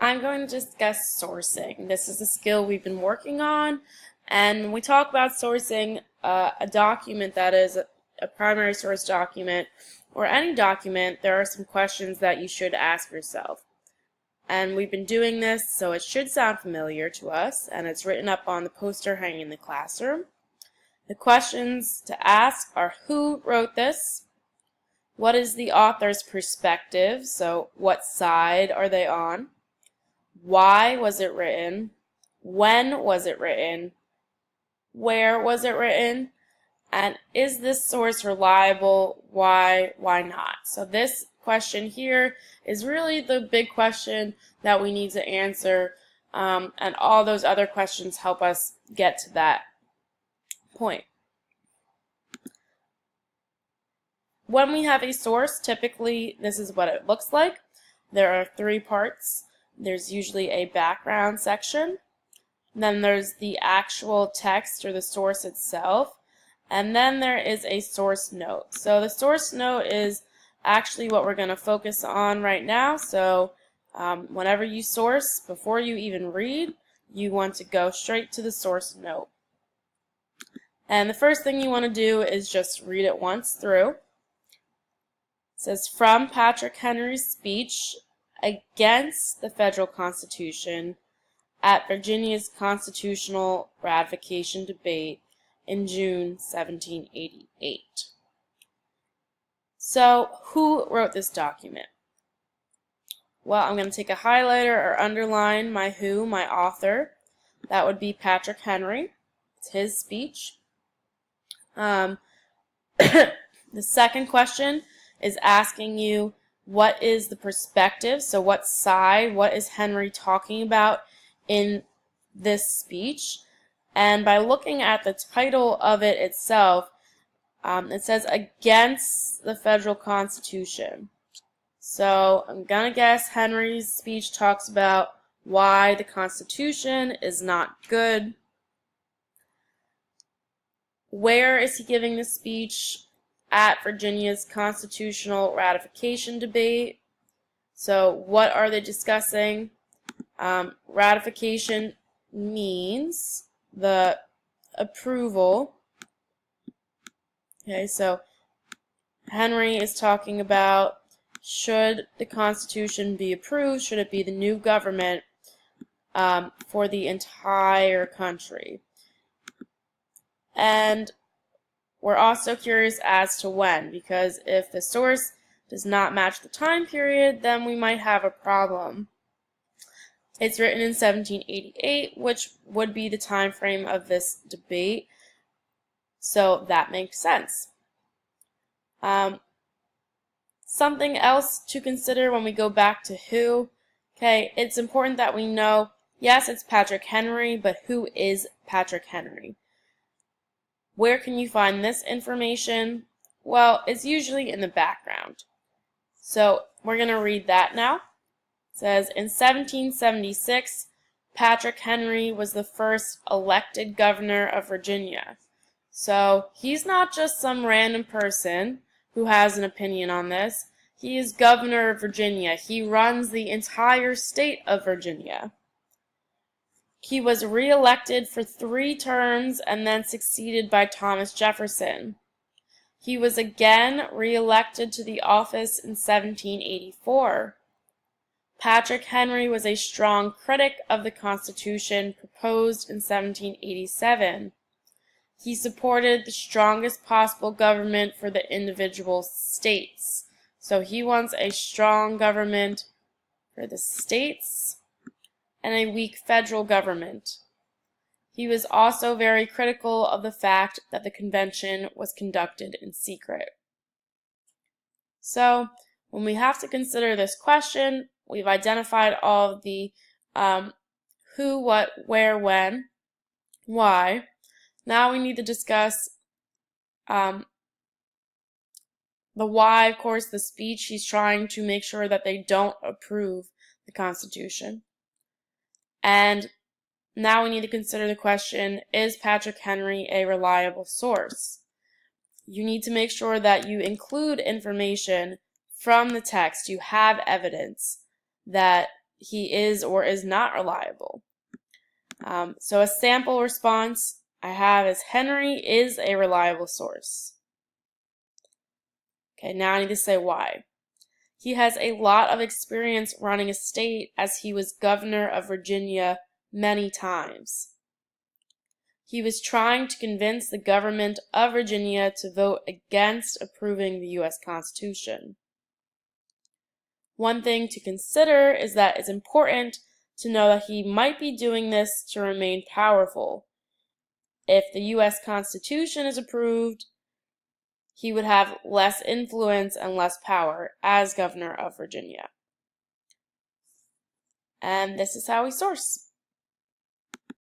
I'm going to discuss sourcing. This is a skill we've been working on, and when we talk about sourcing a document that is a primary source document or any document, there are some questions that you should ask yourself. And we've been doing this, so it should sound familiar to us, and it's written up on the poster hanging in the classroom. The questions to ask are: who wrote this? What is the author's perspective? So what side are they on? Why was it written? When was it written? Where was it written? And is this source reliable? Why not? So this question here is really the big question that we need to answer, and all those other questions help us get to that point. When we have a source, typically this is what it looks like. There are three parts. There's usually a background section, then there's the actual text or the source itself, and then there is a source note. So the source note is actually what we're going to focus on right now. So whenever you source, before you even read, you want to go straight to the source note. And the first thing you want to do is just read it once through. It says, from Patrick Henry's speech against the federal Constitution at Virginia's constitutional ratification debate in June 1788. So, who wrote this document? Well, I'm going to take a highlighter or underline my who, my author. That would be Patrick Henry. It's his speech. The second question is asking you, what is the perspective? So what side, what is Henry talking about in this speech? And by looking at the title of it itself, it says against the federal Constitution. So I'm going to guess Henry's speech talks about why the Constitution is not good. Where is he giving the speech? At Virginia's constitutional ratification debate. So what are they discussing? Ratification means the approval. Okay, so Henry is talking about, should the Constitution be approved? Should it be the new government for the entire country? And we're also curious as to when, because if the source does not match the time period, then we might have a problem. It's written in 1788, which would be the time frame of this debate, so that makes sense. Something else to consider when we go back to who. Okay, it's important that we know, yes, it's Patrick Henry, but who is Patrick Henry? Where can you find this information? Well, it's usually in the background. So we're going to read that now. It says, in 1776, Patrick Henry was the first elected governor of Virginia. So he's not just some random person who has an opinion on this. He is governor of Virginia. He runs the entire state of Virginia. He was re-elected for 3 terms and then succeeded by Thomas Jefferson. He was again re-elected to the office in 1784. Patrick Henry was a strong critic of the Constitution proposed in 1787. He supported the strongest possible government for the individual states. So he wants a strong government for the states and a weak federal government. He was also very critical of the fact that the convention was conducted in secret. So, when we have to consider this question, we've identified all of the who, what, where, when, why. Now we need to discuss the why, of course, the speech. He's trying to make sure that they don't approve the Constitution. And now we need to consider the question, is Patrick Henry a reliable source? You need to make sure that you include information from the text. You have evidence that he is or is not reliable. So a sample response I have is Henry is a reliable source. Okay, now I need to say why. He has a lot of experience running a state as he was governor of Virginia many times. He was trying to convince the government of Virginia to vote against approving the U.S. Constitution. One thing to consider is that it's important to know that he might be doing this to remain powerful. If the U.S. Constitution is approved, he would have less influence and less power as governor of Virginia. And this is how we source.